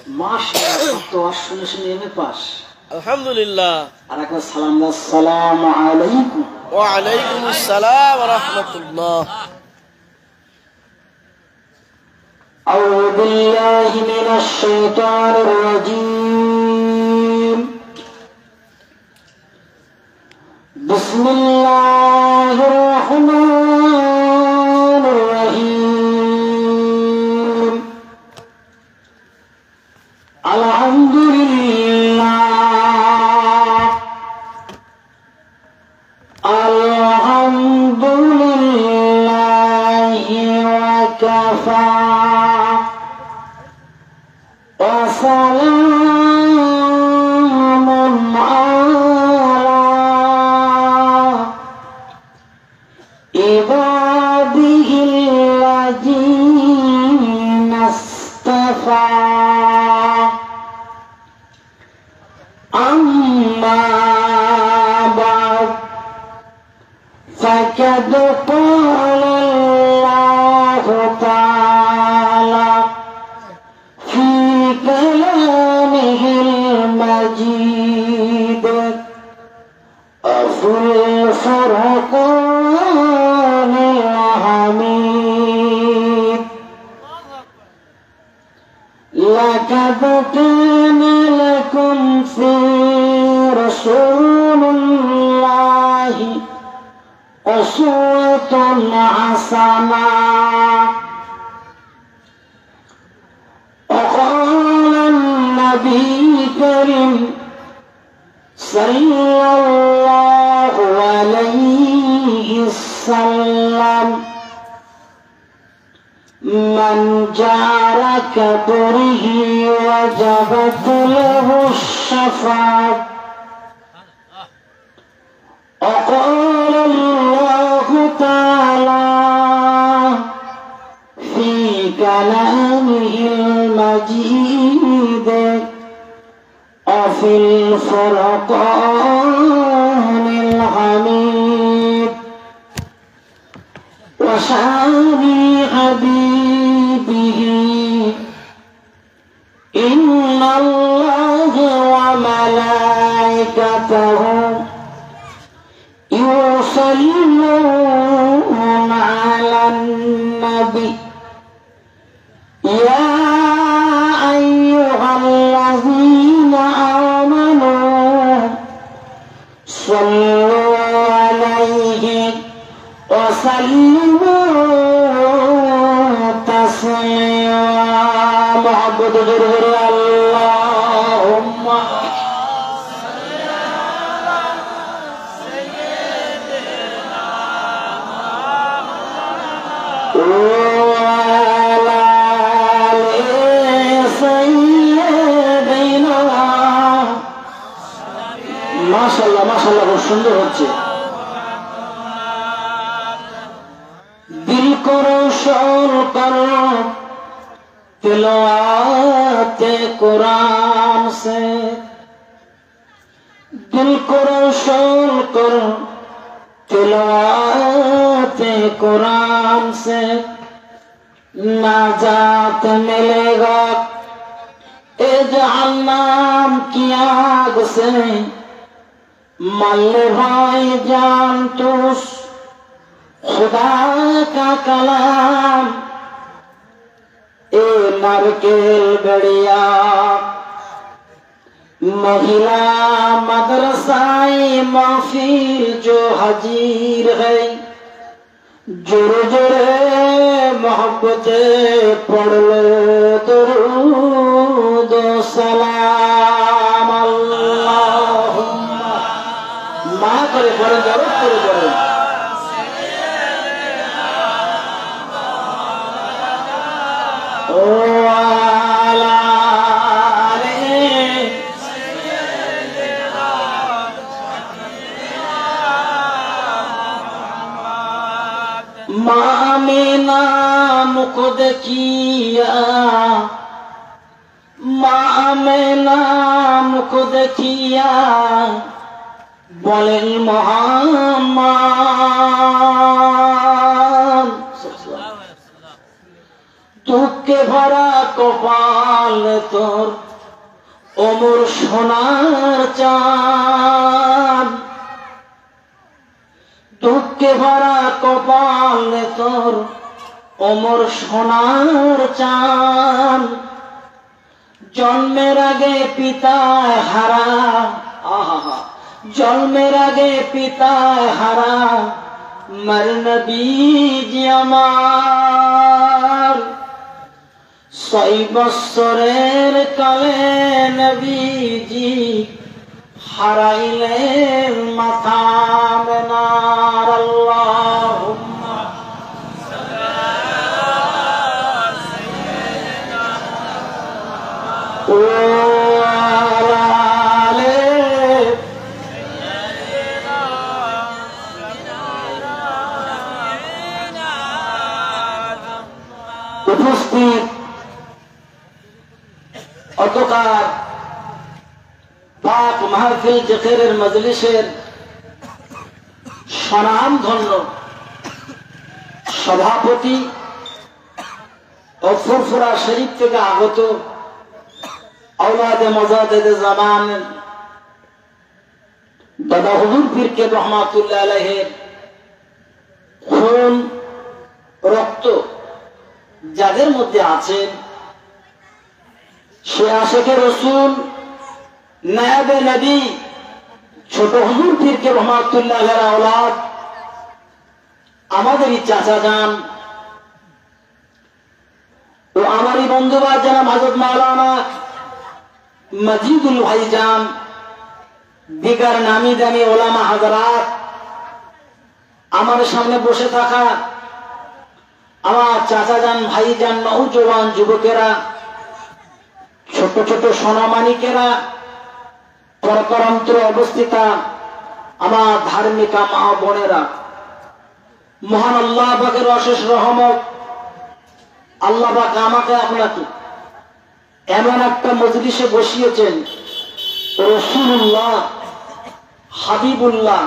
মাশাআল্লাহ, তো শুনে শুনে এমএ পাস। আলহামদুলিল্লাহ। আর একটা সালাম দাও, আসসালামু আলাইকুম। ওয়া আলাইকুম আসসালাম ওয়া রাহমাতুল্লাহ। আউযু বিল্লাহি মিনাশ শাইতানির রাজীম। বিসমিল্লাহির রাহমানির রহিম। আলহামদুলিল্লাহ, আলহামদুলিল্লাহি ওয়া কাফা ওয়া সালামুন আলা ইবাদিহিল্লাযীনা ইসতাফা। أما بعد فقد قال الله تعالى في كلامه المجيد وفي الفرقان الحميد: لقد كان لكم في رسول الله أسوة حسنة. وقال النبي الكريم صلى الله عليه وسلم: من جار كبره وجبت له الشفاعة. وقال الله تعالى في كلامه المجيد وفي الفرقان الحميد: وشان حبيبه إن الله وملائكته يصلون على النبي يا أيها الذين آمنوا صلوا عليه وسلموا تسليما. محمد رسول اللهم মাশাআল্লাহ মাশাআল্লাহ, খুব সুন্দর হচ্ছে। দিল को रोशन करो तिलावत कुरान से, दिल को रोशन करो तिलावत कुरान से, नाजात मिलेगा ए जहन्नम की आग से। मल्ले भाई जान तो खुदा का कलाम ए नारकेल गड़िया महिला मदरसाए महफिल जो हाजिर है, जोरे जोरे मोहब्बत पढ़ लो दुरूद सलाम। अल्लाहुम्मा मा करे पढ़े, जरूर करे पढ़े। माँ में नाम खुद किया, माँ में नाम खुद किया, बोले मोहम्मद দুঃখে ভরা কপাল তোর অমর সোনার চাঁদ, দুঃখে ভরা কপাল তোর অমর সোনার চাঁদ। জন্মের আগে পিতায় হারা, আহা, জন্মের আগে পিতায় হারা মার নবীজি আমার। 6 বৎসরের কালে নবীজি হারাইলেন মাথা মেনার। আল্লাহুম্মা ও উপস্থিত অতকার পাক মাহফিল জিকিরের মজলিসের স্বনামধন্য সভাপতি ও ফুরফুরা শরীফ থেকে আগত আওলাদে মুজাদ্দিদে জামান দাদা হুজুর পীর কে রহমাতুল্লাহ আলাইহির খুন রক্ত যাদের মধ্যে আছেন, সে আশেকে রসুল, নায়েবে নবী, ছোট হুজুর পীর কে রহমাতুল্লাহ আলাইহির আওলাদ, আমাদেরই চাচা যান ও আমারই বন্ধুবাদ জনাব হযরত মাওলানা মজিদুল ভাইজান, দিগার নামি দামি ওলামা হাজরাত, আমার সামনে বসে থাকা আমার চাচা যান, ভাই যান, নওজওয়ান যুবকেরা, ছোট ছোট সোনামানিকেরা, পরপরান্তর অবস্থিতা আমার ধার্মিকা মা বোনেরা, মহান আল্লাহ পাকের অশেষ রহমত, আল্লাহ পাক আমাকে আপনাকে এমন একটা মজলিসে বসিয়েছেন, রাসূলুল্লাহ হাবিবুল্লাহ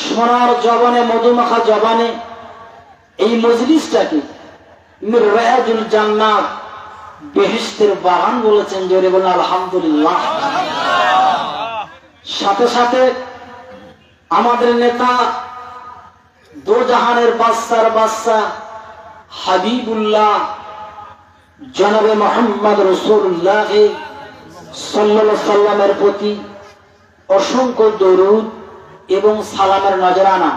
সোনার জবানে, মধুমাখা জবানে এই মজলিসটাকে মিরাজুল জান্নাত, বেহেশতের বাগান বলেছেন। জোরে বলেন আলহামদুলিল্লাহ। সাথে সাথে আমাদের নেতা, দোজাহানের বাদশার বাদশা হাবিবুল্লাহ জনাবে মুহাম্মদ রাসূলুল্লাহ সাল্লাল্লাহু আলাইহি সাল্লামের প্রতি অসংখ্য দরুদ এবং সালামের নজরানা।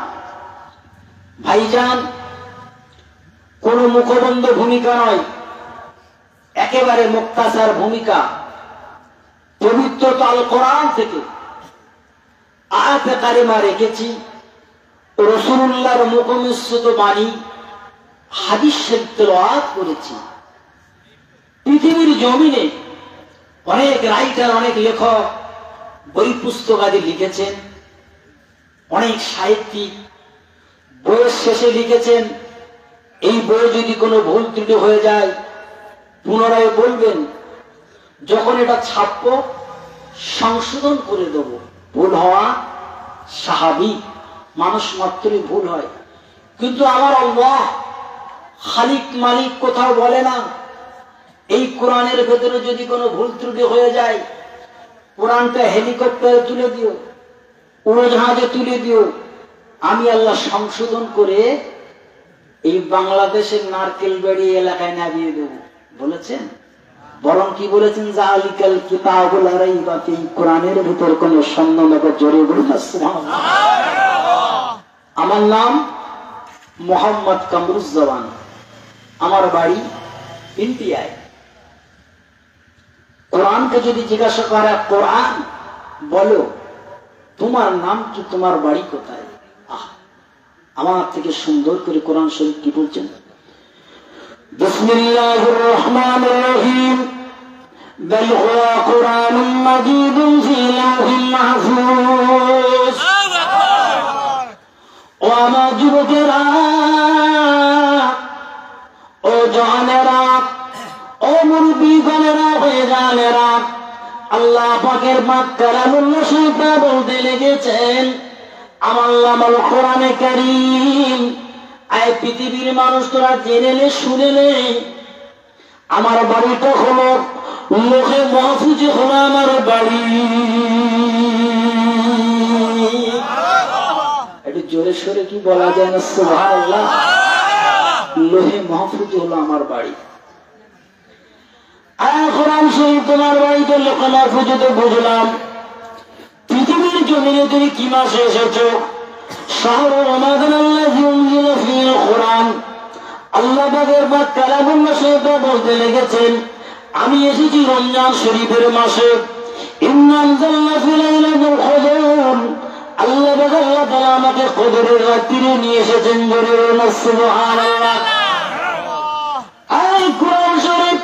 ভাইজান, কোন মুখবন্ধ ভূমিকা নয়, একেবারে মুক্তাসার ভূমিকা। পবিত্র আল কোরআন থেকে আয়াতে কারিমা রেখেছি, রাসূলুল্লাহর মুখনিসৃত বাণী হাদিস শরীফ তেলাওয়াত করেছি। পৃথিবীর জমিনে অনেক রাইটার, অনেক লেখক বই পুস্তক আদি লিখেছেন, অনেক সাহিত্যিক বইয়ের শেষে লিখেছেন, এই বইয়ে যদি কোনো ভুল ত্রুটি হয়ে যায় পুনরায় বলবেন, যখন এটা ছাপবো সংশোধন করে দেব। ভুল হওয়া স্বাভাবিক, মানুষ মাত্রই ভুল হয়, কিন্তু আমার আল্লাহ খালিক মালিক কোথাও বলে না এই কোরআনের ভেতরে যদি কোনো ভুল ত্রুটি হয়ে যায়, কোরআনটা হেলিকপ্টারে তুলে দিও, উড়োজাহাজে তুলে দিও, আমি আল্লাহ সংশোধন করে এই বাংলাদেশের নারকেলবাড়ি এলাকায় নামিয়ে দেব বলেছেন। বরং কি বলেছেন, জালিকাল কিতাবুল লা রাইবা ফীহি, কোরআনের ভিতর কোনো সন্দেহ নেই। জোরে বলুন সুবহানাল্লাহ। আমার নাম মোহাম্মদ কামরুজ্জামান, আমার বাড়ি ইন্ডিয়ায়। কোরআনকে যদি জিজ্ঞাসা করা, কোরআন বলো তোমার নাম কি, তোমার বাড়ি কোথায়, আমার থেকে সুন্দর করে কোরআন শরীফ কি বলছেন, বিসমিল্লাহির রহমানির রহিম, বাল হুয়া কুরআনুম মাজিদুন ফি লাউহিল মাহফুজ। ও আমার যুবকেরা, ও জওয়ানেরা, ও মুরব্বিগণেরা, হয়ে জানেরা, আল্লাহ পাকের পাক কালামুল্লাহ শরীফে বলতে লেগেছেন, আমার নাম কোরআনে কারীম। আয় পৃথিবীর মানুষ, তোরা জেনে নে, শুনে নে, আমার বাড়িটা হলো লোহে মাহফুজে হলো আমার বাড়ি। একটু জোরে সোরে কি বলা যায় না সুবহানাল্লাহ। লোহে মাহফুজ হলো আমার বাড়ি। কোরআন শরীফ তোমার বাড়িতে লোহে মাহফুজে তো বুঝলাম। পৃথিবীর জমিনে তুমি কি মাসে এসেছো? শাহরু রমাদান আল্লাযী উনজিলা ফীহিল কুরআন। আল্লাহ পাকের পাক কালামুল্লাহ শরীফ বলতে লেগেছেন আমি এসেছি রমজান শরীফের মাসে। ইন্না আনজালনা ফি লাইলাতিল কদর। আল্লাহ পাক আল্লাহ তাআলা আমাকে কদরের রাত্রিতে নিয়ে এসেছেন। জোরে বলুন সুবহানাল্লাহ। এই কোরআন শরীফ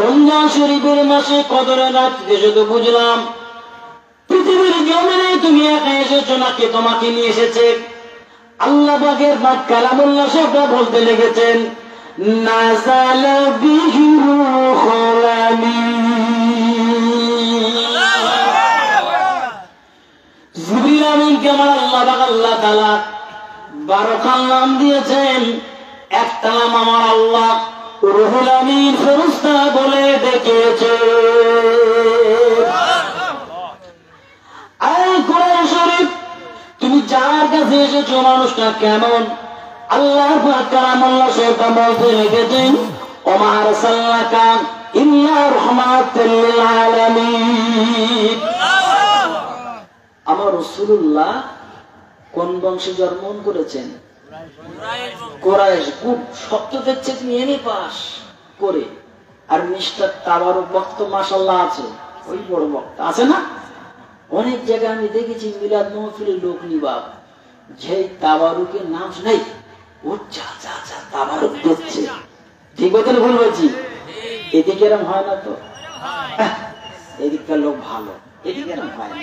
রমজান শরীফের মাসে কদরের রাত্রিতে শুধু বুঝলাম। পৃথিবীর জমিনে তুমি একা এসেছো নাকি তোমাকে নিয়ে এসেছে? আল্লাহ পাকের পাক কালামুল্লাহ শরীফ বলতে লেগেছেন নাযালা বিহি রূহুল আমিন। জিবরিল আমিনকে আমার আল্লাহ পাক আল্লাহ তাআলা 12 খান নাম দিয়েছেন। একটা নাম আমার আল্লাহ রূহুল আমিন ফেরেশতা বলে ডেকেছে। কোরআন শরীফ তুমি যার কাছে এসেছো মানুষটা কেমন? আল্লাহ পাক কালামুল্লাহ শরীফ বলতে লেগেছেন ওমা আরসালনাকা ইল্লা রাহমাতাল লিল আলামিন। আমার রাসূলুল্লাহ কোন বংশে জন্মগ্রহণ করেছেন? কুরাইশ। খুব শব্দ দেখছে তুমি এনে পাস করে। আর মিস্টার তাবারক বক্ত মাশাআল্লাহ আছে, ওই বড় বক্তা আছে না? অনেক জায়গায় আমি দেখেছি মিলাদ মাহফিলে লোক নিবাব যে তাবারুকের নাম শুনেই ও চা চা চা তাবারুক দিচ্ছে। ঠিক বলতে ভুল বলছি? এদিকে এরম হয় না তো? এদিককার লোক ভালো, এদিকে এরম হয় না।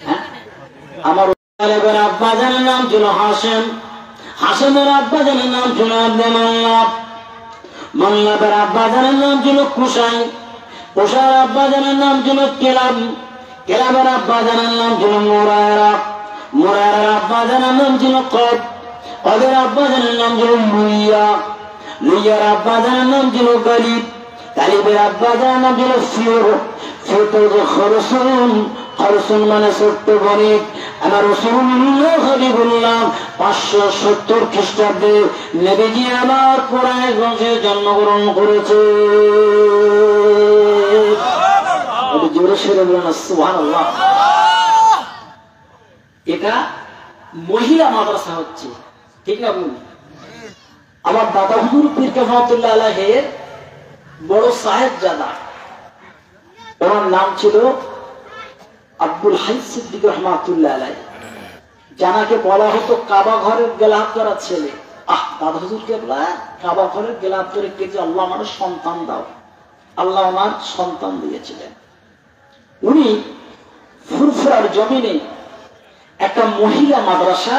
হ্যাঁ, আমার আব্বাজানের নাম ছিল হাসেম। হাসেমের আব্বাজানের নাম ছিল আব্দুল্লাহ। মোল্লাবের আব্বাজানের নাম ছিল কুসাই। কুসাইয়ের আব্বাজানের নাম ছিল কেলাব। কেলাবের আব্বাজানের নাম ছিল মুরায়রা। মুরায়রার আব্বাজানের নাম ছিল কদ। কদের আব্বাজানের নাম ছিল লুইয়া। লুইয়ার আব্বাজানের নাম ছিল গালিব। গালিবের আব্বাজানের নাম ছিল ফির। ফির খরসুন। খরসুন মানে ছোট্ট বণিক। আমার রাসূলুল্লাহ হাবিবুল্লাহ 570 খ্রিস্টাব্দে নবীজি আমার কুরাইশ বংশে জন্মগ্রহণ করেছে। জোরে সরে বলেন সুবহানাল্লাহ। এটা মহিলা মাদ্রাসা হচ্ছে, ঠিক না বলুন? আমার দাদা হুজুর পীর রহমাতুল্লাহ আলাইহির বড় সাহেবজাদা, ওনার নাম ছিল আব্দুল হাই সিদ্দিক রহমাতুল্লাহ আলাইহি। জানাকে বলা হতো কাবা ঘরের গেলাপ করা ছেলে। দাদা হুজুরকে বলা কাবা ঘরের গেলাপ করে কে যে আল্লাহ আমার সন্তান দাও। আল্লাহ ওনার সন্তান দিয়েছিলেন। উনি ফুরফুরার জমিনে একটা মহিলা মাদ্রাসা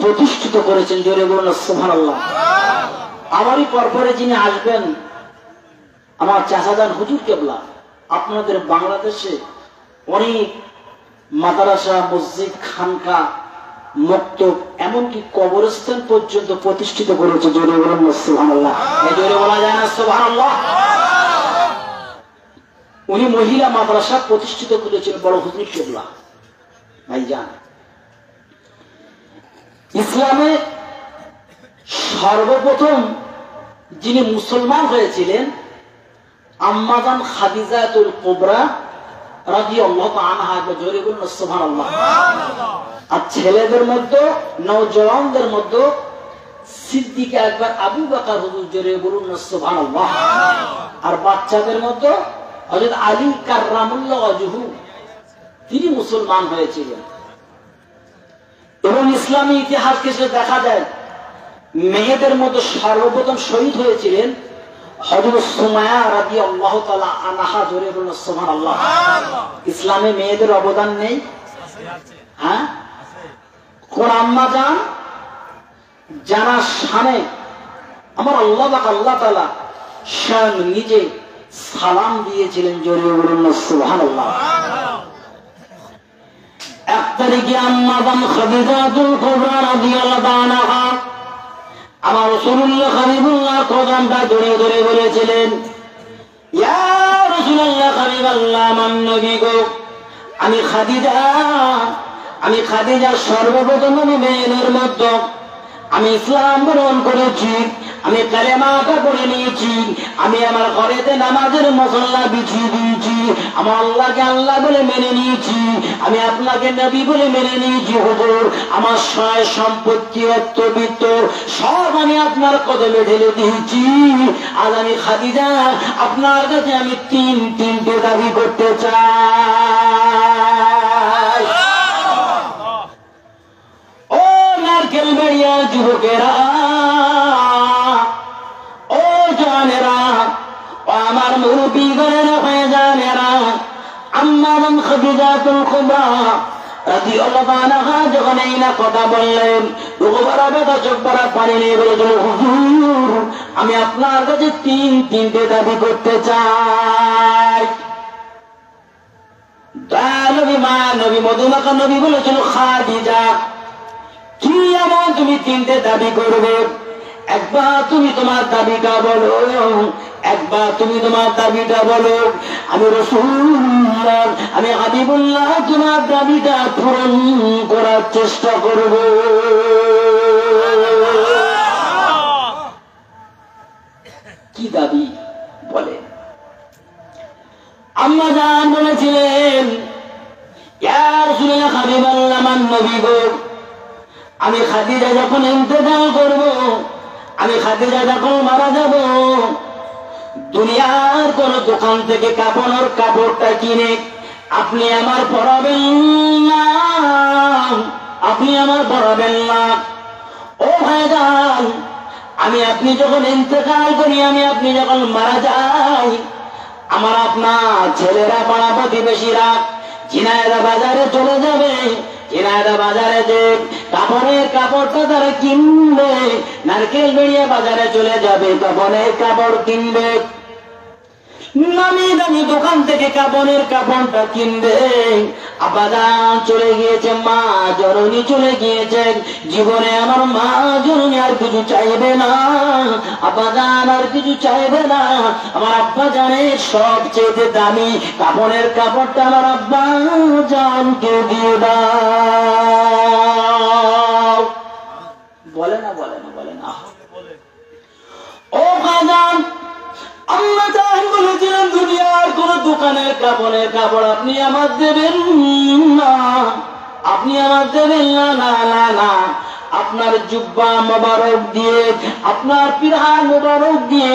প্রতিষ্ঠিত করেছেন। জোরে বলুন সুবহানাল্লাহ। আমারই পরপরে যিনি আসবেন আমার চাচাজান হুজুর কেবলা, আপনাদের বাংলাদেশে অনেক মাদ্রাসা, মসজিদ, খানকা, মক্তব, এমনকি কবরস্থান পর্যন্ত প্রতিষ্ঠিত করেছে। জোরে বলুন সুবহানাল্লাহ। এই জোরে বলা যায় না সুবহানাল্লাহ? উনি মহিলা মাদ্রাসা প্রতিষ্ঠিত করেছিলেন বড় হুজুর কেবলা ভাইজান। ইসলামে সর্বপ্রথম যিনি মুসলমান হয়েছিলেন আম্মাজান খাদিজাতুল কুবরা রাদিয়াল্লাহু আনহা। জোরে বলুন সুবহানাল্লাহ। আর ছেলেদের মধ্যে, নওজওয়ানদের মধ্যে সিদ্দিক আকবর আবু বকর হুজুর। জোরে বলুন সুবহানাল্লাহ। আর বাচ্চাদের মধ্যে হযরত আলী কাররামাল্লাহু ওয়াজহু, তিনি মুসলমান হয়েছিলেন। এবং ইসলামী ইতিহাসকে দেখা যায় মেয়েদের মধ্যে সর্বপ্রথম শহীদ হয়েছিলেন হযরত সুমাইয়া রাদিয়াল্লাহু তাআলা আনহা। জোরে বলুন সুবহানাল্লাহ। ইসলামে মেয়েদের অবদান নেই? হ্যাঁ, কোন আম্মা জান যারা শানে আমার আল্লাহ তাআলা স্বয়ং নিজে সালাম দিয়েছিলেন। জোরে বলুন সুবহানাল্লাহ। এক তারিখে আম্মা জান খাদিজাতুল কুবরা রাদিয়াল্লাহু আনহা আমার রাসূলুল্লাহ হাবিবুল্লাহ কদমটা জড়িয়ে ধরে বলেছিলেন, ইয়া রাসূলুল্লাহ হাবিবাল্লাহ, আমার নবী গো, আমি খাদিজা সর্বপ্রথম মেয়েদের মধ্যে আমি ইসলাম গ্রহণ করেছি, আমি কালেমাটা করে নিয়েছি, আমি আমার ঘরেতে নামাজের মুসল্লা বিছিয়ে দিয়েছি, আমার আল্লাহকে আল্লাহ বলে মেনে নিয়েছি, আমি আপনাকে নবী বলে মেনে নিয়েছি। হুজুর, আমার সয় সম্পত্তি অর্থবিত্ত সব আমি আপনার কদমে ঢেলে দিয়েছি। আজ আমি খাদিজা আপনার কাছে আমি তিনটে দাবি করতে চাই। ও নারকেল বেড়িয়া যুবকেরা, ও জানেরা, ও আমার মুরব্বী গণেরা হয়ে জানেরা, আম্মাজান খাদিজাতুল কুবরা রাদিয়াল্লাহু আনহা যখন এই না কথা বললেন, দুবারা বেদা চোখ ভরা পানি নিয়ে বলেছিল, হুজুর, আমি আপনার কাছে তিনটে দাবি করতে চাই। নবী মা নবী মধুমাখা নবী বলেছিল, খাদিজা, কি এমন তুমি তিনটে দাবি করবে? একবার তুমি তোমার দাবিটা বলো, একবার তুমি তোমার দাবিটা বলো। আমি রাসূলুল্লাহ, আমি হাবিবুল্লাহ তোমার দাবিটা পূরণ করার চেষ্টা করব। কি দাবি বলেন? আম্মা জান বলেছিলেন, ইয়া রাসূলুল্লাহ হাবিবাল্লাহ, আমার নবী গো, আমি খাদিজা যখন ইন্তেকাল করব, আমি খাদিজা যখন মারা যাব, দুনিয়ার কোন দোকান থেকে কাপড়ের কাপড়টা কিনে আপনি আমার পরাবেন না, আপনি আমার পরাবেন না। ও ভাইজান, আমি আপনি যখন ইন্তেকাল করি, আমি আপনি যখন মারা যাই, আমার আপনার ছেলেরা পাড়া প্রতিবেশীরা ঝিনাইদহ বাজারে চলে যাবে, ঝিনাইদহ বাজারে যে কাপড়ের কাপড়টা তারা কিনবে, নারকেল বেড়িয়া বাজারে চলে যাবে, কাপড়ের কাপড় কিনবে, নামি দামি দোকান থেকে কাপড়ের কাপড়টা কিনবে। আব্বাজান চলে গিয়েছে, মা জননী চলে গিয়েছেন, জীবনে আমার মা জননী আর কিছু চাইবে না, আব্বাজান আর কিছু চাইবে না। আমার আব্বা জানের সবচেয়ে দামি কাপড়ের কাপড়টা আমার আব্বা জানকে দিয়ে দাও। বলে না, বলে না, বলে না। ও বাজান, আম্মা জান বলেছিলেন, দুনিয়ার কোন দোকানের কাপড়ের কাপড় আপনি আমার দেবেন না, আপনি আমার দেবেন না, না না না, আপনার জুব্বা মোবারক দিয়ে, আপনার পিরহান মোবারক দিয়ে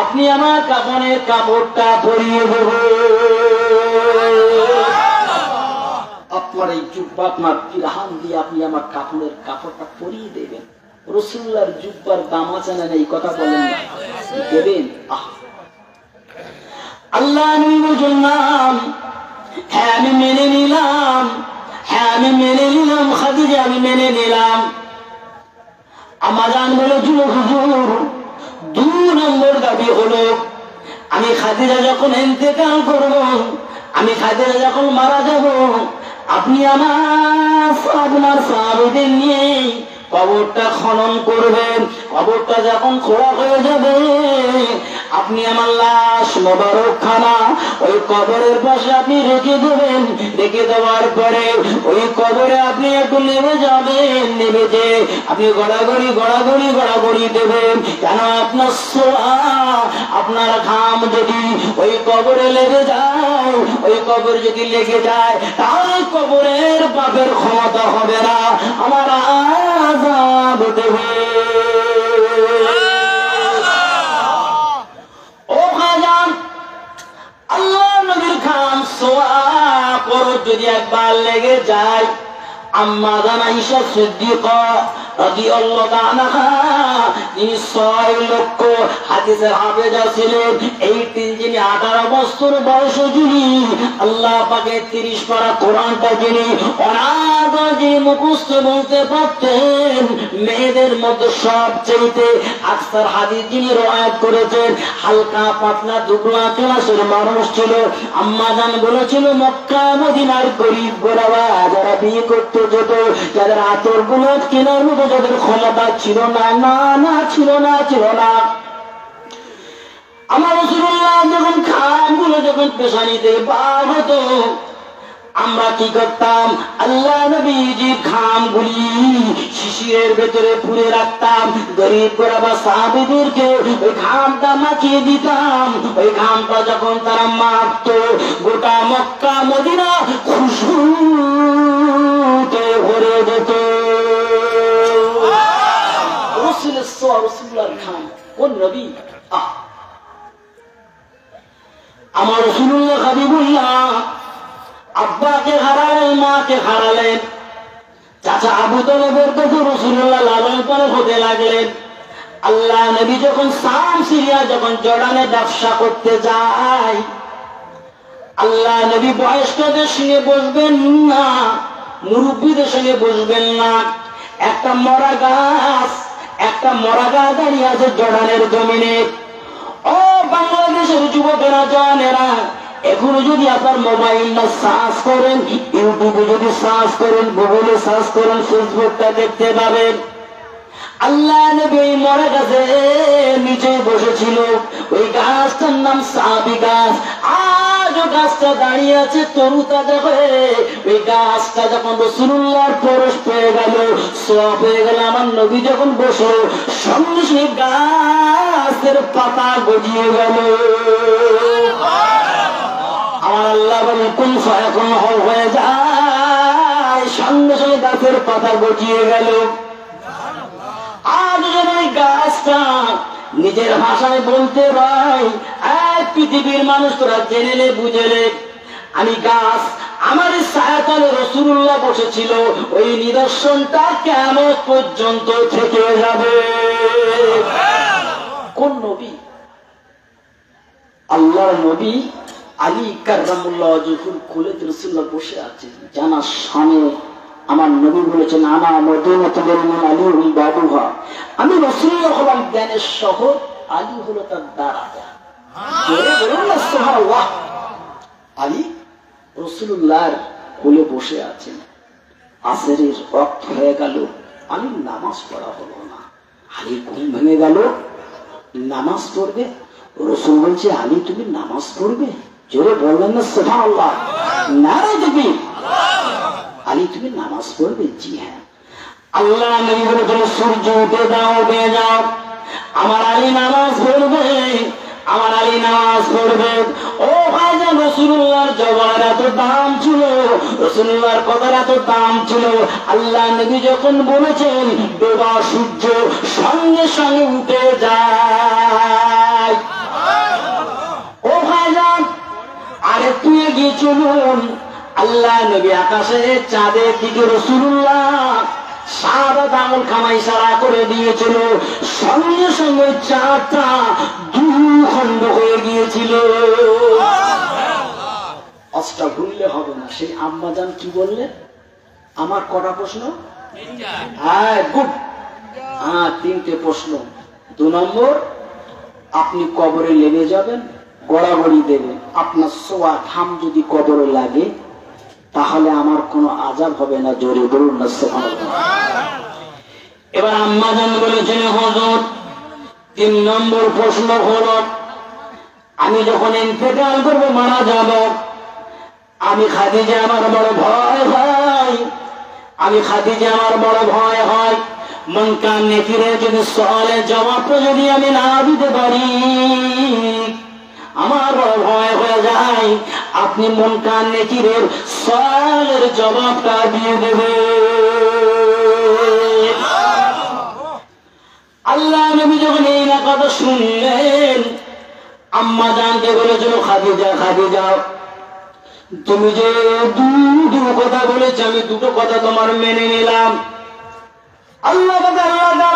আপনি আমার কাপড়ের কাপড়টা পরিয়ে দেবেন। আপনার এই জুব্বা, আপনার পিরহান দিয়ে আপনি আমার কাপড়ের কাপড়টা পরিয়ে দেবেন। রাসূলুল্লাহর জুব্বার দাম আছে না, এই কথা বলেন না, দেবেন। আল্লাহ নবী বললাম, হ্যাঁ আমি মেনে নিলাম, হ্যাঁ আমি মেনে নিলাম, খাদিজা আমি মেনে নিলাম। আমার জান বলেছিল, হুজুর, 2 নম্বর দাবি হলো, আমি খাদিজা যখন ইন্তেকাল করব, আমি খাদিজা যখন মারা যাব, আপনি আপনার সাহাবীদের নিয়ে কবরটা খনন করবেন। কবরটা যখন খোঁড়া হয়ে যাবে, আপনি আমার লাশ মোবারক খানা ওই কবরের পাশে আপনি রেখে দেবেন। রেখে দেওয়ার পরে ওই কবরে আপনি একটু নেমে যাবেন, নেমে যে আপনি গড়াগড়ি গড়াগড়ি গড়াগড়ি দেবেন। কেন? আপনার সোয়া, আপনার ঘাম যদি ওই কবরে লেগে যায়, ওই কবর যদি লেগে যায়, তাহলে কবরের পাপের ক্ষমতা হবে না, আমার আযাব দেবে। ও ভাইজান, আল্লাহ নবীর ঘাম সোয়া করো যদি একবার লেগে যায়, আম্মা জান আয়েশা সিদ্দিকা রাদিয়াল্লাহু আনহা, তিনি 6 লক্ষ হাদিসের হাফেজা ছিলেন। এই যিনি 18 বছর বয়সে যিনি আল্লাহ পাকের 30 পারা কোরআনটা যিনি অনায়াসে যিনি মুখস্থ বলতে পারতেন, মেয়েদের মধ্যে সবচেয়ে আকসার হাদিস যিনি রওয়ায়াত করেছেন, হালকা পাতলা দুকলা ক্লাসের মানুষ ছিল। আম্মা জান বলেছিল, মক্কা মদিনার গরিব গোরাবা যারা বিয়ে করতে যেত, যাদের আতর গুলো কেনার মতো যাদের ক্ষমতা ছিল না, না না ছিল না ছিল না। আমার রাসূলুল্লাহ যখন খামগুলো যখন পেশানিতে বার হতো, আমরা কি করতাম, আল্লাহ নবীজির খামগুলি শিশিরের ভেতরে পুরে রাখতাম, গরিব গোরাবা সাহাবীদেরকে ওই খামটা মাখিয়ে দিতাম। ওই খামটা যখন তারা মাখতো, গোটা মক্কা মদিনা খুশবুতে ভরে যেত। রাসূলের সওয়াব, রাসূলুল্লাহর খাম, কোন নবী! আমার রাসূলুল্লাহ হাবিবুল্লাহ আব্বাকে হারালেন, মাকে হারালেন, চাচা আবু তালেবের কাছে রাসূলুল্লাহ লালন পালন হতে লাগলেন। আল্লাহ নবী যখন শাম সিরিয়া যখন জর্ডানে ব্যবসা করতে যায়, আল্লাহ নবী বয়স্কদের সঙ্গে বসবেন না, মুরব্বীদের সঙ্গে বসবেন না। একটা মরা গাছ দাঁড়িয়ে আছে জর্ডানের জমিনে। ও বাংলাদেশের যুবকেরা, জওয়ানেরা, এখনো যদি আপনার মোবাইলটা সার্চ করেন, ইউটিউবে যদি সার্চ করেন, গুগলে সার্চ করেন, ফেসবুকটা দেখতে পাবেন। আল্লাহ নবী এই মরা গাছে নিচে বসেছিল। ওই গাছটার নাম সাহাবী গাছ। আজও গাছটা দাঁড়িয়ে আছে তরু তাজা হয়ে। ওই গাছটা যখন রাসূলুল্লাহর পরশ পেয়ে গেল, সওয়াব হয়ে গেল, আমার নবী যখন বসলো, সঙ্গে সঙ্গে গাছের পাতা গজিয়ে গেল। আমার আল্লাহ বলেন কোন ফায়াকুন হয়ে যায়, সঙ্গে সঙ্গে গাছের পাতা গজিয়ে গেল। আজ যেন ওই গাছটা নিজের ভাষায় বলতে পাই, এক পৃথিবীর মানুষ তোরা জেনেলে বুঝেলে, আমি গাছ, আমার ছায়াতলে রাসূলুল্লাহ বসেছিল, ওই নিদর্শনটা কিয়ামত পর্যন্ত থেকে যাবে। কোন নবী? আল্লাহর নবী আলী কাররামুল্লাহ ওয়াজহুর কোলে রাসূলুল্লাহ বসে আছেন। জানার সামনে আমার নবী বলেছেন, আনা মদিনাতুল মুমিনিন আলী বাবুহা, আমি রাসূলুল্লাহ হলাম জ্ঞানের শহর, আলী হলো তার দারাজা। জোরে বলুন না সুবহানাল্লাহ। আলী রাসূলুল্লাহর কোলে বসে আছেন। আসরের ওয়াক্ত হয়ে গেল, আলী নামাজ পড়া হলো না। আলী ঘুম ভেঙে গেল, নামাজ পড়বে। রাসূল বলছে, আলী তুমি নামাজ পড়বে? জোরে বললেন না সুবহানাল্লাহ। নারে দেখবি, আলী তুমি নামাজ পড়বে? জি হ্যাঁ। আল্লাহ নবী বলেছেন, সূর্য উঠে যাও, আমার আলী নামাজ পড়বে, আমার আলী নামাজ পড়বে। ও ভাইজান, রাসূলুল্লাহর জবানের এত দাম ছিল, রাসূলুল্লাহর কথার এত দাম ছিল, আল্লাহ নবী যখন বলেছেন ডোবা সূর্য সঙ্গে সঙ্গে উঠে যায়। ও ভাইজান, আরে তুই এগিয়ে চলুন। আল্লাহ নবী আকাশে চাঁদের দিকে রাসূলুল্লাহ সাদা আঙুল খামা ইশারা করে দিয়েছিল, সঙ্গে সঙ্গে চাঁদটা দুখণ্ড হয়ে গিয়েছিল। অস্টা ভুললে হবে না। সেই আম্মাজান কি বললেন? আমার কটা প্রশ্ন? হ্যাঁ, গুড। হ্যাঁ, 3টে প্রশ্ন। 2 নম্বর, আপনি কবরে লেগে যাবেন, গড়াগড়ি দেবেন, আপনার সোয়া ঘাম যদি কবরে লাগে তাহলে আমার কোনো আযাব হবে না। জোরে বলুন না সুবহানাল্লাহ। এবার আম্মাজান বলেছেন, হুজুর 3 নম্বর প্রশ্ন হলো, আমি যখন ইন্তেকাল করব, মারা যাব, আমি খাদিজা আমার বড় ভয় হয়, আমি খাদিজা আমার বড় ভয় হয়। মন কান নেকিরে যদি সওয়ালের জবাবটা যদি আমি না দিতে পারি, আমার বড় ভয় হয়ে যায়। আপনি মন কান নেকিরের সওয়ালের জবাবটা দিয়ে দেবেন। আল্লাহ নবী যখন এই না কথা শুনলেন, আম্মা জানকে বলেছিল, খাদিজা, খাদিজা, তুমি যে দুটো কথা বলেছ, আমি 2টো কথা তোমার মেনে নিলাম। আল্লাহ দ্বারা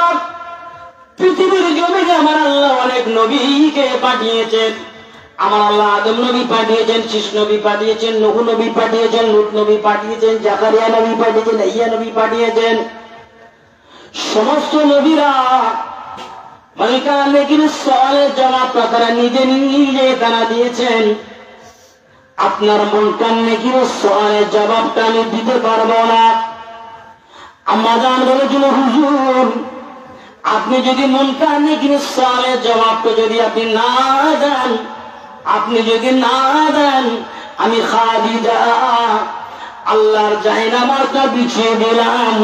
পৃথিবীর জমিনে আমার আল্লাহ অনেক নবীকে পাঠিয়েছেন। আমার আল্লাহ আদম নবী পাঠিয়েছেন, শীষ নবী পাঠিয়েছেন, নূহ নবী পাঠিয়েছেন, লূত নবী পাঠিয়েছেন, জাকারিয়া নবী পাঠিয়েছেন, ইয়া নবী পাঠিয়েছেন। সমস্ত নবীরা মালিকান নেকির সওয়ালের জবাবটা তারা নিজে নিজে তারা দিয়েছেন। আপনার মুনকার নেকির সওয়ালের জবাবটা আমি দিতে পারবো না। আম্মা জান বলেছিল, হুজুর আপনি যদি মুনকার নেকির সওয়ালের জবাবটা যদি আপনি না দেন, আপনি যদি না দেন, আমি খাদিজা আল্লাহর জায়নামাজটা বিছিয়ে দিলাম,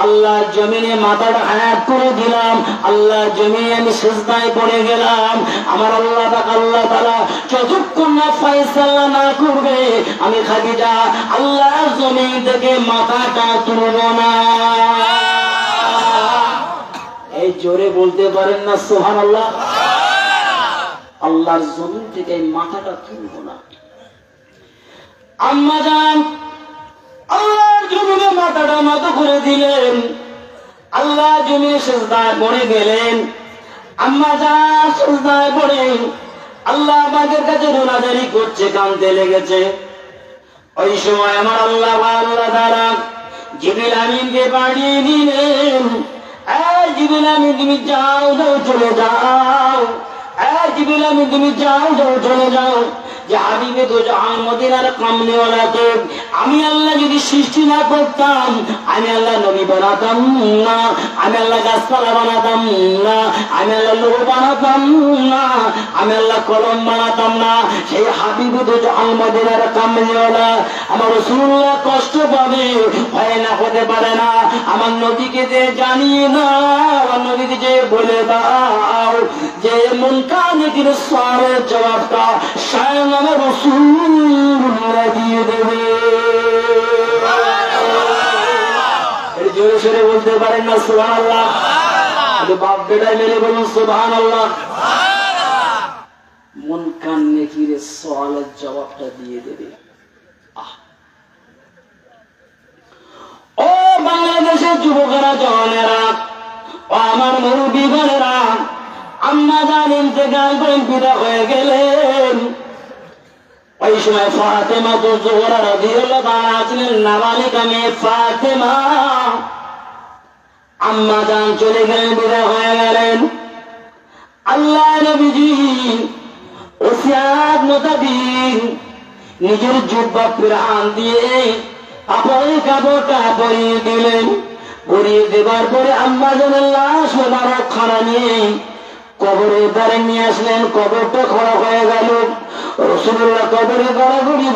আল্লাহর জমিনে মাথাটা হায়াত করে দিলাম, আল্লাহর জমিনে আমি সিজদায় পড়ে গেলাম। আমার আল্লাহ তাআলা যতক্ষণ না ফয়সালা না করবে, আমি খাদিজা আল্লাহর জমিন থেকে মাথাটা তুলব না। এই জোরে বলতে পারেন না সুবহানাল্লাহ? আল্লাহর জমিন থেকে মাথাটা তুলব না। আম্মা জান আল্লাহর জমিনে মাথাটা নত করে দিলেন, আল্লাহ জমিনে সিজদায় পড়ে গেলেন। আম্মা জান সিজদায় পড়ে আল্লাহ পাকের কাছে রোনাজারি করছে, কাঁদতে লেগেছে। ওই সময় আমার আল্লাহ তাআলা জিবরিল আমিনকে পাঠিয়ে দিলেন, এই জিবরিল আমিন তুমি যাও চলে যাও, এই জিবরিল আমিন তুমি যাও চলে যাও, যে হাবিবে তো জাহান মদিনার কামনেওয়ালাকে আমি আল্লাহ যদি সৃষ্টি না করতাম, আমি আল্লাহ নবী বানাতাম না, আমি আল্লাহ গাছপালা বানাতাম না, আমি আল্লাহ লোক বানাতাম না, আমি আল্লাহ কলম বানাতাম না। সেই হাবিবে তো জাহান মদিনার কামনেওয়ালা আমার রাসূলুল্লাহ কষ্ট পাবে, ভয় না হতে পারে না। আমার নবীকে যে জানিয়ে না, আমার নবীকে যে বলে দাও যে মুনকার নেকির সওয়ালের জবাবটা স্বয়ং আমার রাসূলুল্লাহ দিয়ে দেবে। এই জোরে সোরে বলতে পারেন না সুবহানাল্লাহ? বাপ বেটাই মিলে বলুন সুবহানাল্লাহ। মুনকার নেকির সওয়ালের জবাবটা দিয়ে দেবে। ও বাংলাদেশের যুবকেরা, জওয়ানেরা, ও আমার মুরব্বিগণেরা, আম্মা জান ইন্তেকাল করে বিদা হয়ে গেলেন। ওই সময় ফাতেমা যোহরা রাদিয়াল্লাহু তাআলা ছিলেন নাবালিকা মেয়ে ফাতেমা। আম্মা জান চলে গেলেন, বিদা হয়ে গেলেন। আল্লাহ নবীজি ওসিয়াত মোতাবেক নিজের জুব্বা পিরান দিয়ে কাপড়ের কাপড়টা পরিয়ে দিলেন। পরিয়ে দেবার পরে আম্মা জানের লাশ মোবারক খানা নিয়ে কবরের দ্বারে নিয়ে আসলেন। কবরটা খোঁড়া হয়ে গেল। রাসূলুল্লাহ কবরে গড়াগড়ি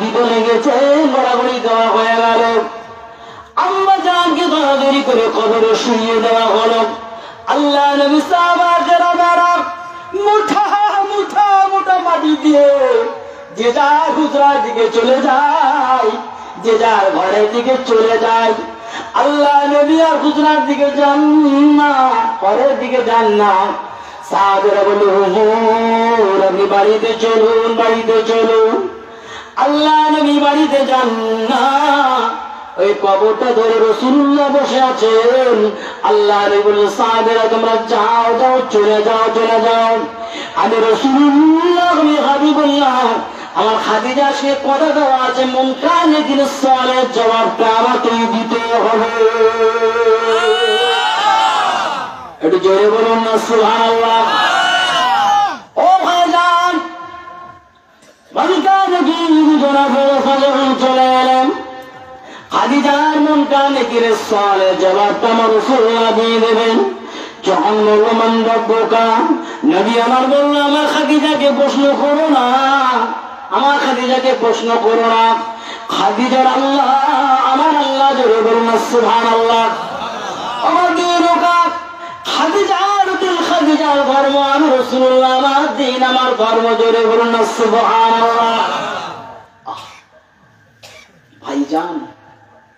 দিতে লেগেছে, গড়াগড়ি দেওয়া হয়ে গেল। আম্মা জানকে দরাদরি করে কবরে শুইয়ে দেওয়া হলো। আল্লাহ নবী সাহাবারা মুঠা মুঠা মুঠা মাটি দিয়ে যে যার হুজরার দিকে চলে যায়, যে যার ঘরের দিকে চলে যায়। আল্লাহ নবী আর হুজরার দিকে যান না, ঘরের দিকে যান না। সাহাবারা বলে, হুজুর আপনি বাড়িতে চলুন, বাড়িতে চলুন। আল্লাহ নবী বাড়িতে যান না, ওই কবরটা ধরে রাসূলুল্লাহ বসে আছেন। আল্লাহ নবী বললেন, সাহাবারা তোমরা যাও যাও, চলে যাও চলে যাও। আমি রাসূলুল্লাহ, আমি হাবিবুল্লাহ, আমার খাদিজা সে কথা দেওয়া আছে, মুনকার নেকির সওয়ালের জবাবটা আমাকেই দিতে হবে। একটু জোরে বলুন না সুবহানাল্লাহ। ও ভাইজান, মুনকার নেকির জবাব চলে এলেন। খাদিজার মুনকার নেকির সওয়ালের জবাবটা আমার রাসূলুল্লাহ দিয়ে দেবেন। যখন বলল মান রব্বুকা, নবী আমার বলল, আমার খাদিজাকে প্রশ্ন করো না, আমার খাদিজাকে প্রশ্ন করো না। খাদিজার আল্লাহ আমার আল্লাহ, জোরে বলুন না সুবহানাল্লাহ। আমার দিন খাদিজার দিল, খাদিজার ধর্ম, আমি রাসূলুল্লাহ, আমার দিন আমার ধর্ম, জোরে বলুন না সুবহানাল্লাহ। ভাইজান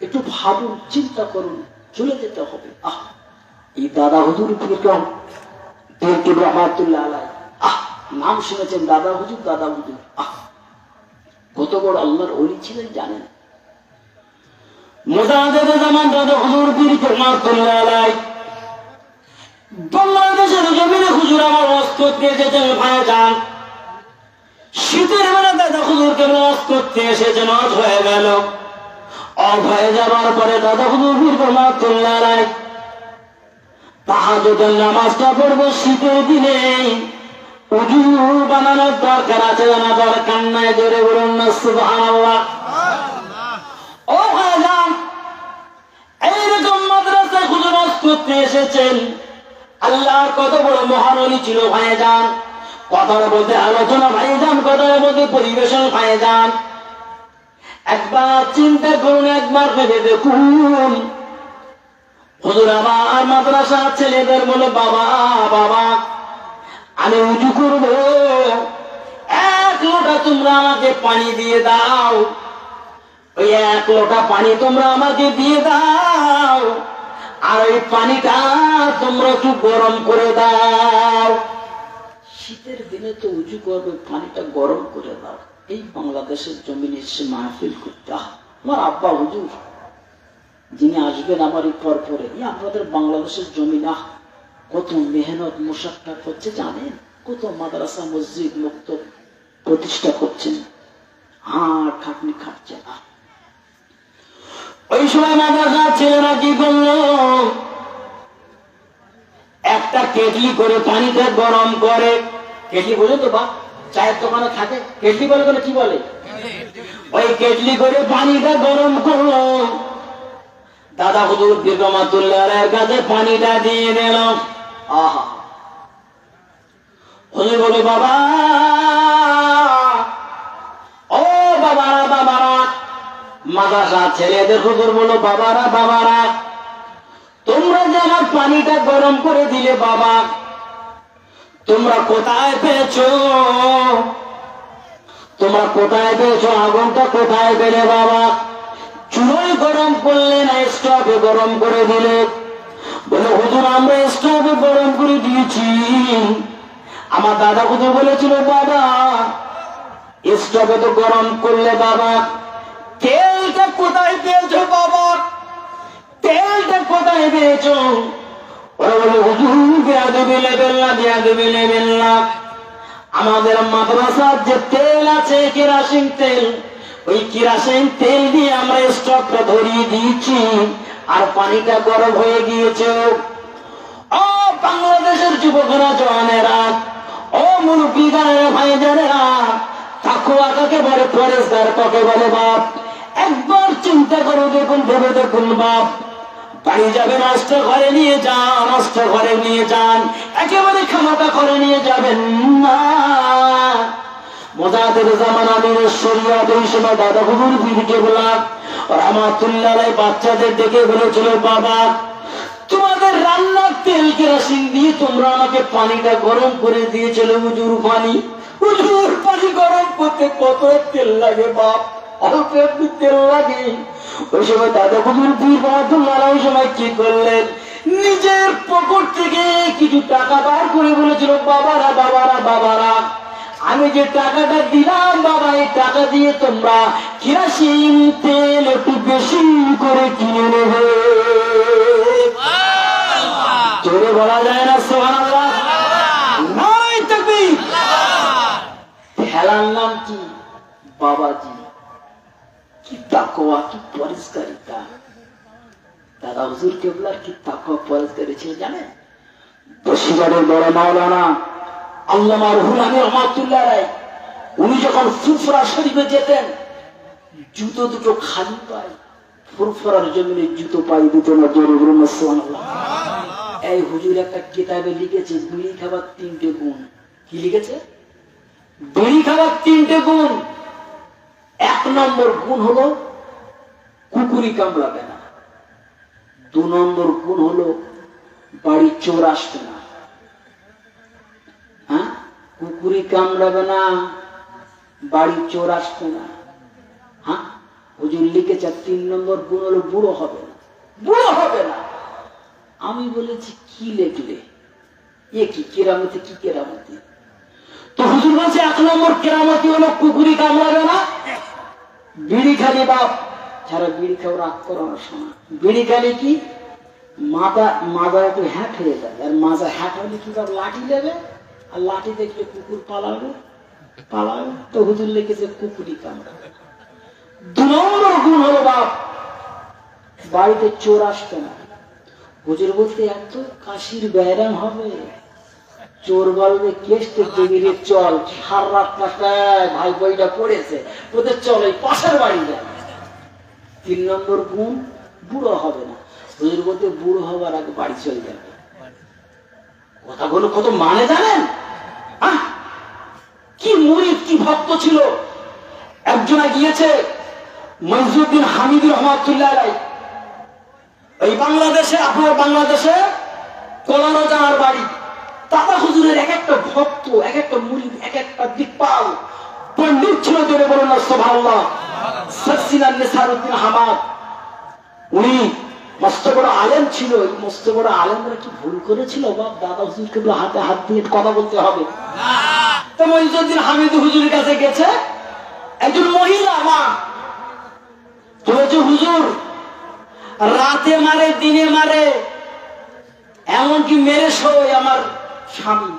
একটু ভাবুন, চিন্তা করুন, চলে যেতে হবে। এই দাদা হুজুর পীর রহমাতুল্লাহ আলাইহি, নাম শুনেছেন দাদা হুজুর, দাদা হুজুর কত বড় আল্লাহর ওলি ছিলেন জানেন? মুজাহিদে জামান দাদা হুজুর পীর রহমাতুল্লাহ আলাইহি বাংলাদেশের জমিনে হুজুর আমার ওয়াজ করতে এসেছেন। ভাইজান শীতের বেলা দাদা হুজুরকে ওয়াজ করতে এসেছেন, ওয়াজ হয়ে গেল। অফ হয়ে যাবার পরে দাদা হুজুর পীর রহমাতুল্লাহ আলাইহি তাহাজ্জুদের নামাজটা পড়বে শীতের দিনে। উযু বানানোর দরকার আছে না দরকার নাই? জোরে বলুন না সুবহানাল্লাহ। ও ভাইজান, এইরকম মাদ্রাসায় হুজুর ওয়াজ করতে এসেছেন। আল্লাহর কত বড় মহাননী ছিল ভাইজান, কথার বলতে আলোচনা ভাইজান, কথার বলতে পরিবেশন ভাইজান। একবার চিন্তা করুন, একবার ভেবে দেখুন। হুজুর আমার মাদ্রাসার ছেলেদের বলে, বাবা বাবা আমি উঁচু করবো, 1 লোটা তোমরা আমাকে পানি দিয়ে দাও, ওই 1 লোটা পানি তোমরা আমাকে দিয়ে দাও, আর ওই পানিটা তোমরা একটু গরম করে দাও। শীতের দিনে তো উঁচু করবে, পানিটা গরম করে দাও। এই বাংলাদেশের জমিনে এসে মাহফিল করতে, আমার আব্বা হুজুর যিনি আসবেন আমার পর পরে, আপনাদের বাংলাদেশের জমিন কত মেহনত মুশাক্কা করছে জানেন? কত মাদ্রাসা মসজিদ মুক্ত প্রতিষ্ঠা করছেন, আর খাটনি খাটছে না। ওই সময় মাদ্রাসার ছেলেরা কি করলো, একটা কেটলি করে পানিটা গরম করে, কেটলি বলে তো বা চায়ের দোকানে থাকে, কেটলি বলে কি বলে, ওই কেটলি করে পানিটা গরম করলো। দাদা হুজুর রহমাতুল্লাহর কাছে পানিটা দিয়ে দিল। আহা, হুজুর বলে, বাবা ও বাবারা বাবারা, মাদ্রাসা ছেলেদের হুজুর বলো, বাবারা বাবারা, তোমরা যে আমার পানিটা গরম করে দিলে বাবা, তোমরা কোথায় পেয়েছো? তোমরা কোথায় পেয়েছো? আগুনটা কোথায় পেলে বাবা? চুলোয় গরম করলে না স্টোভে গরম করে দিলে? বলে, হুজুর আমরা স্টোভে গরম করে দিয়েছি। আমার দাদা হুজুর বলেছিল, বাবা স্টোভে তো গরম করলে বাবা, তেলটা কোথায় পেয়েছো বাবা? তেলটা কোথায় পেয়েছো? ওরা বলে, হুজুর বেয়াদবি নেবেন না, বেয়াদবি নেবেন না। আমাদের মাদ্রাসার যে তেল আছে কেরাসিন তেল, ওই কেরাসিন তেল দিয়ে আমরা স্টোভটা ধরিয়ে দিয়েছি, আর পানিটা গরম হয়ে গিয়েছে। ও বাংলাদেশের যুবকরা, জওয়ানেরা, ও মুরব্বী গায়ের ভাইজানেরা, তাকওয়া কাকে বলে, পরেশগার কাকে বলে বাপ, একবার চিন্তা করে দেখুন, ভেবে দেখুন বাপ। বাড়ি যাবে, নষ্ট ঘরে নিয়ে যান, নষ্ট ঘরে নিয়ে যান, একেবারে খামাকা ঘরে নিয়ে যাবেন না। মোজাদের জামান আমিরের শরিয়াত, ওই সময় দাদা হুজুর পীরকে বললাম রহমাতুল্লাহ বাচ্চাদের ডেকে বলেছিল, বাবা তোমাদের রান্নার তেল কেরাসিন দিয়ে তোমরা আমাকে পানিটা গরম করে দিয়েছিল, হুজুর পানি, হুজুর পানি গরম করতে কত তেল লাগে বাপ? অল্প একটু তেল লাগে। ওই সময় দাদা হুজুর পীর রহমাতুল্লাহ ওই সময় কি করলেন, নিজের পকেট থেকে কিছু টাকা বার করে বলেছিল, বাবারা বাবারা বাবারা, আমি যে টাকাটা দিলাম বাবা, এই টাকা দিয়ে তোমরা কেরাসিন তেল একটু বেশি করে কিনে নেবে। জোরে বলা যায় না সুবহানাল্লাহ? নারায়ে তাকবীর। খেলার নাম কি? বাবাজি। কি তাকওয়া, কি পরিষ্কারিতা! দাদা হুজুর কেবলার কি তাকওয়া পরিষ্কারি ছিল জানেন? বসিরহাটের বড় মাওলানা আল্লামা রুহুল আমিন রহমাতুল্লাহ আলাইহি, উনি যখন ফুরফুরা শরীফে যেতেন, জুতো দুটো খালি পায়, ফুরফুরার জমিনে জুতো পাই দিত না। জোরে বলুন সুবহানাল্লাহ। এই হুজুর একটা কিতাবে লিখেছে, বিড়ি খাবার 3টে গুণ। কি লিখেছে? বিড়ি খাবার 3টে গুণ। 1 নম্বর গুণ হলো কুকুরি কামড়াবে না। 2 নম্বর গুণ হলো বাড়ি চোর আসবে না। হ্যাঁ, কুকুরি কামড়াবে না, বাড়ি চোর আসবে না। হ্যাঁ, হুজুর লিখেছে 3 নম্বর গুণ হলো বুড়ো হবে না। বুড়ো হবে না। আমি বলেছি কি লেখলে, এ কি কেরামতি, কি কেরামতি? তো হুজুর বলছে 1 নম্বর কেরামতি হলো কুকুরি কামড়াবে না, বিড়ি খালি বাপ, যারা বিড়ি খাও রাগ করো না, শোনা, বিড়ি খালি কি মাথা একটু হ্যাট হয়ে যায়, আর মাজা হ্যাট হলে কি বাপ লাঠি দেবে, আর লাঠি দেখলে কুকুর পালাবে। তো হুজুর লিখেছে কুকুরি কামড়াবে। 2 নম্বর গুণ হলো বাপ, বাড়িতে চোর আসবে না। হুজুর বলতে এত কাশির ব্যায়াম হবে, চোর বলবে কেষ্টে দেবীরে চল, সার রাত টাকায় ভাই বইটা পড়েছে, ওদের চল এই পাশের বাড়ি যায়। 3 নম্বর গুণ, বুড়ো হবে না। হুজুর বলতে বুড়ো হওয়ার আগে বাড়ি চলে যাবে। কথাগুলো কত মানে জানেন? কি মুরিদ, কি ভক্ত ছিল। একজনা গিয়েছে মইজুদ্দিন হামিদ রহমাতুল্লাহ আলাইহি, এই বাংলাদেশে, আপনার বাংলাদেশে কোলানো যাওয়ার বাড়ি। দাদা হুজুরের এক একটা ভক্ত, এক একটা মুরিদ, এক একটা দিকপাল পণ্ডিত ছিল। জোরে বলুন না সুবহানাল্লাহ। সাসিনান নিসারউদ্দিন হামাদ, উনি মস্ত বড় আলেম ছিল। এই মস্ত বড় আলেমরা কি ভুল করেছিল? বাপ দাদা হুজুরকে হাতে হাত দিয়ে কথা বলতে হবে। তো মইজুদ্দিন হামিদ হুজুরের কাছে গেছে একজন মহিলা মা, বলেছে হুজুর রাতে মারে, দিনে মারে, এমনকি মেরে সই আমার স্বামী।